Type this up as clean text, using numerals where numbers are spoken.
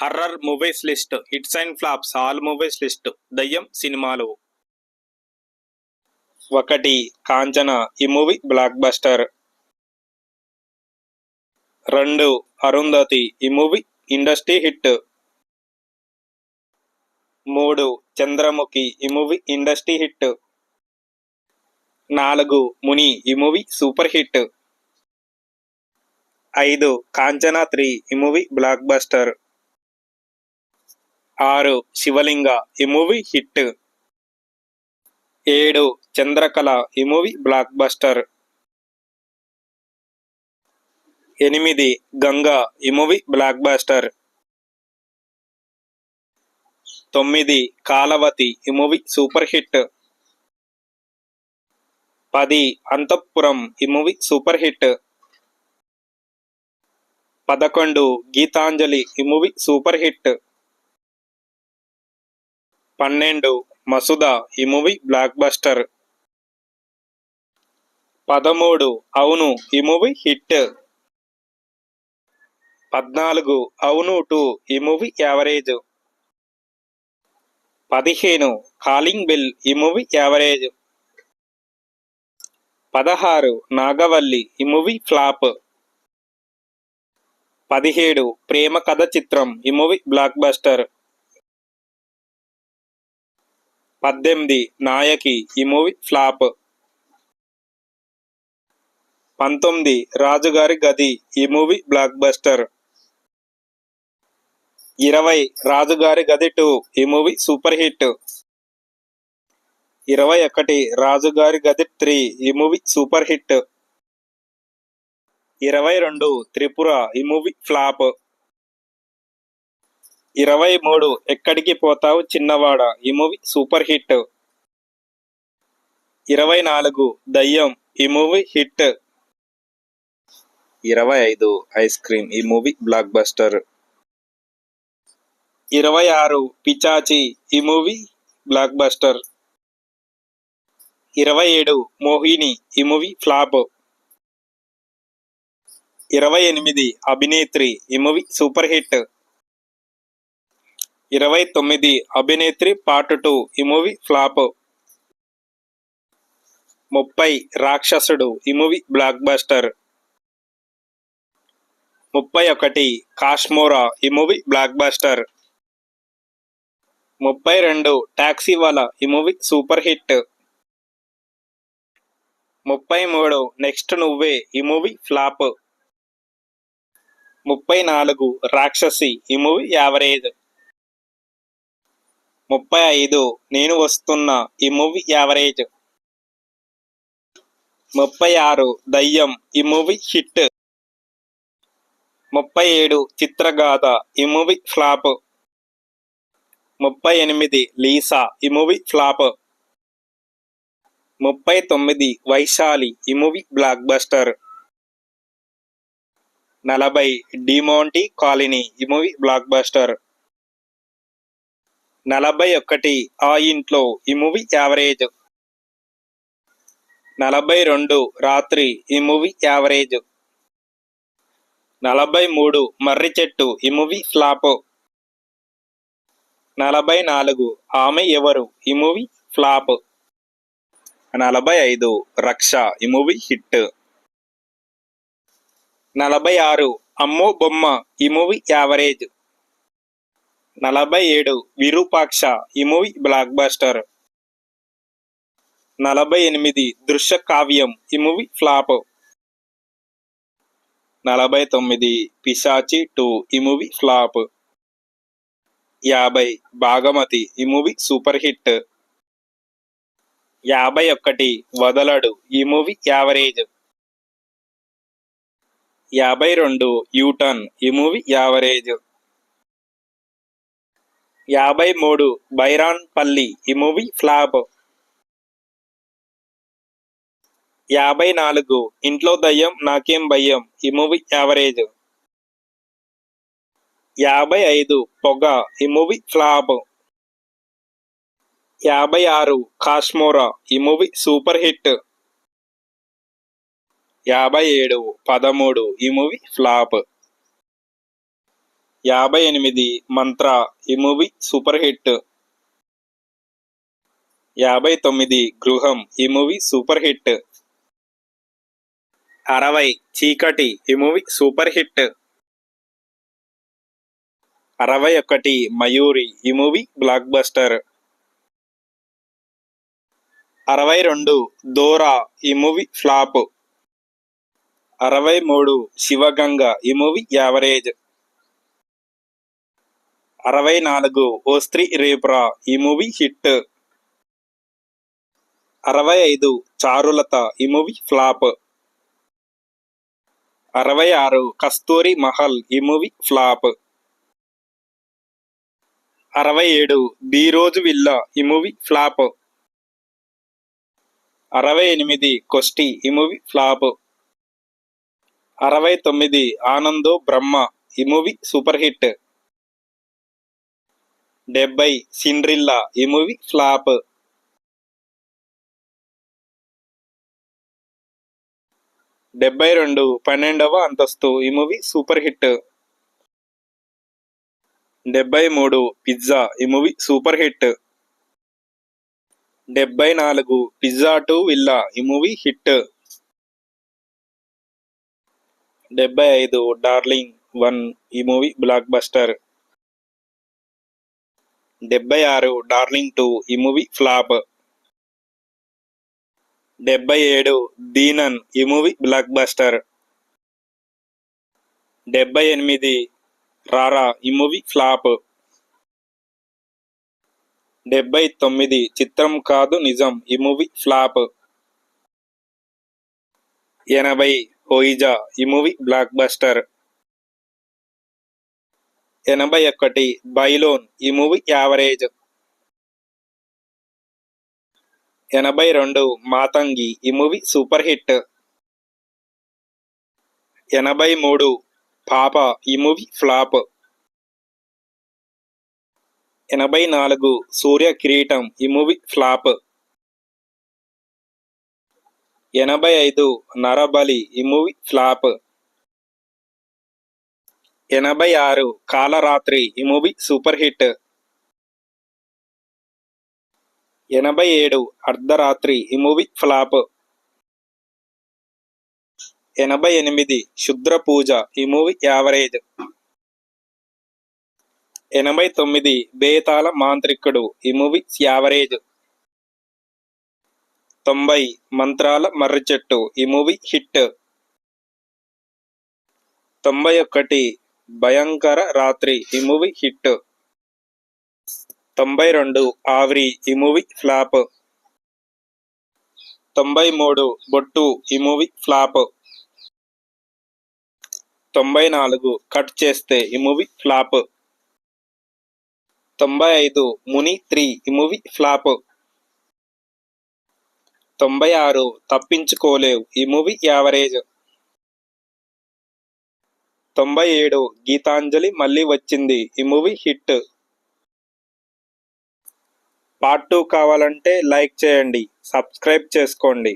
Horror movies list, hits and flops, all movies list. దయ్యం సినిమాలు. 1. కాంచన. ఈ మూవీ బ్లాక్ బస్టర్. 2. అరుంధతి. ఈ మూవీ ఇండస్ట్రీ హిట్. 3. చంద్రముఖి. ఈ మూవీ ఇండస్ట్రీ హిట్. 4. ముని. ఈ మూవీ సూపర్ హిట్. 5. కాంచన 3. ఈ మూవీ బ్లాక్ బస్టర్. 6. శివలింగ. ఈ మూవీ హిట్. 7. చంద్రకళ. ఈ మూవీ బ్లాక్ బస్టర్. 8. గంగా. ఈ మూవీ బ్లాక్ బస్టర్. 9. కాలవతి. ఈ మూవీ సూపర్ హిట్. 10. అంతఃపురం. ఈ మూవీ సూపర్ హిట్. 11. గీతాంజలి. ఈ మూవీ సూపర్ హిట్. 12. మసుద. ఈ మూవీ బ్లాక్ బస్టర్. 13. అవును. ఈ మూవీ హిట్. 14. అవును 2. ఈ మూవీ యావరేజ్. 15. Calling bell. ఈ మూవీ యావరేజ్. 16. నాగవల్లి. ఈ మూవీ ఫ్లాప్. 17. ప్రేమ కథ చిత్రం. ఈ మూవీ బ్లాక్ బస్టర్. 18. నాయకి. ఈ మూవీ ఫ్లాప్. 19. రాజుగారి గది. ఈ మూవీ బ్లాక్ బస్టర్. 20. రాజుగారి గది 2. ఈ మూవీ సూపర్ హిట్. 21. రాజుగారి గది 3. ఈ మూవీ సూపర్ హిట్. 22. త్రిపుర. ఈ మూవీ ఫ్లాప్. 23. ఎక్కడికి పోతావు చిన్నవాడ. ఈ మూవీ సూపర్ హిట్. 24. దయ్యం. ఈ మూవీ హిట్. 25. Ice cream. ఈ మూవీ బ్లాక్ బస్టర్. 26. పిచాచి. ఈ మూవీ బ్లాక్ బస్టర్. 27. మోహిని. ఈ మూవీ ఫ్లాప్. 28. అభినేత్రి. ఈ మూవీ సూపర్ హిట్. 29. అభినేత్రి పార్ట్ 2. ఈ మూవీ ఫ్లాప్. 30. రాక్షసుడు. ఈ మూవీ బ్లాక్ బస్టర్. 31. కాశ్మోరా. ఈ మూవీ బ్లాక్ బస్టర్. 32. టాక్సీవాలా. ఈ మూవీ సూపర్ హిట్. 33. నెక్స్ట్ నువ్వే. ఈ మూవీ ఫ్లాప్. 34. రాక్షసి. ఈ మూవీ యావరేజ్. 35. నేను వస్తున్నా. ఈ మూవీ యావరేజ్. 36. దయ్యం. ఈ మూవీ హిట్. 37. చిత్రగాథ. ఈ మూవీ ఫ్లాప్. 38. లీసా. ఈ మూవీ ఫ్లాప్. 39. వైశాలి. ఈ movie block buster. 40. Demonte colony. ఈ మూవీ బ్లాక్ బస్టర్. 41. ఆ ఇంట్లో. ఈ మూవీ యావరేజ్. 42. రాత్రి. ఈ మూవీ యావరేజ్. 43. మర్రి చెట్టు. ఈ మూవీ ఫ్లాప్. 44. ఆమె ఎవరు. ఈ మూవీ ఫ్లాప్. 45. రక్ష. ఈ మూవీ హిట్. 46. అమ్మో బొమ్మ. ఈ మూవీ యావరేజ్. 47. విరూపాక్ష. ఈ మూవీ బ్లాక్ బస్టర్. 48. దృశ్య కావ్యం. ఈ మూవీ ఫ్లాప్. 49. పిశాచి 2. ఈ మూవీ ఫ్లాప్. 50. భాగమతి. ఈ మూవీ సూపర్ హిట్. 51. వదలడు. ఈ మూవీ యావరేజ్. 52. యూటర్న్. ఈ మూవీ యావరేజ్. 53. బైరాన్ పల్లి. ఈ మూవీ ఫ్లాప్. 54. ఇంట్లో దయ్యం నాకేం భయం. ఈ మూవీ యావరేజ్. 55. పొగ. ఈ మూవీ ఫ్లాప్. 56. కాశ్మోరా. ఈ మూవీ సూపర్ హిట్. 57. 13. ఈ మూవీ ఫ్లాప్. 58 మంత్ర ఈ మూవీ సూపర్ హిట్. 59 గృహం ఈ మూవీ సూపర్ హిట్. 60 చీకటి ఈ మూవీ సూపర్ హిట్. 61 మయూరి ఈ మూవీ బ్లాక్ బస్టర్. 62 దోరా ఈ మూవీ ఫ్లాప్. 63 శివగంగ ఈ మూవీ యావరేజ్. 64 ఓ స్త్రీ రేపురా ఈ మూవీ హిట్. 65 చారులత ఈ మూవీ ఫ్లాప్. 66 కస్తూరి మహల్ ఈ మూవీ ఫ్లాప్. 67 బీరోజు విల్లా ఈ మూవీ ఫ్లాప్. 68 కొస్టి ఈ మూవీ ఫ్లాప్. 69 ఆనందో బ్రహ్మ ఈ మూవీ సూపర్ హిట్. 70 సిండ్రిల్లా ఈ మూవీ ఫ్లాప్. 72 12వ అంతస్తు ఈ మూవీ సూపర్ హిట్. 73 పిజ్జా ఈ movie super hit. 74 pizza 2 villa ఈ మూవీ హిట్. 75 డార్లింగ్ 1 ఈ మూవీ బ్లాక్ బస్టర్. 76 డార్లింగ్ 2 ఈ మూవీ ఫ్లాప్. 77 దీనన్ ఈ మూవీ బ్లాక్ బస్టర్. 78 రారా ఈ మూవీ ఫ్లాప్. 79 చిత్రం కాదు నిజం ఈ మూవీ ఫ్లాప్. 80 హోయిజా ఈ మూవీ బ్లాక్ బస్టర్. 81 బైలోన్ ఈ మూవీ యావరేజ్. 82 మాతంగి ఈ మూవీ సూపర్ హిట్. 83 పాప ఈ మూవీ ఫ్లాప్. 84 సూర్య కిరీటం ఈ మూవీ ఫ్లాప్. 85 నరబలి ఈ మూవీ ఫ్లాప్. 86 కాలరాత్రి ఈ మూవీ సూపర్ హిట్. 87 అర్ధరాత్రి ఈ మూవీ ఫ్లాప్. 88 శుద్ర పూజ ఈ మూవీ యావరేజ్. 89 బేతాళ మాంత్రికుడు ఈ మూవీ యావరేజ్. 90 మంత్రాల మర్రి చెట్టు ఈ మూవీ హిట్. 91 భయంకర రాత్రి ఈ మూవీ హిట్. 92 ఆవ్రి ఈ మూవీ ఫ్లాప్. 93 బొట్టు ఈ మూవీ ఫ్లాప్. 94 కట్ చేస్తే ఈ మూవీ ఫ్లాప్. 95 ముని 3 ఈ మూవీ ఫ్లాప్. 96 తప్పించుకోలేవు ఈ మూవీ యావరేజ్. 97 గీతాంజలి మళ్ళీ వచ్చింది ఈ మూవీ హిట్. పార్ట్ 2 కావాలంటే లైక్ చేయండి, సబ్స్క్రైబ్ చేసుకోండి.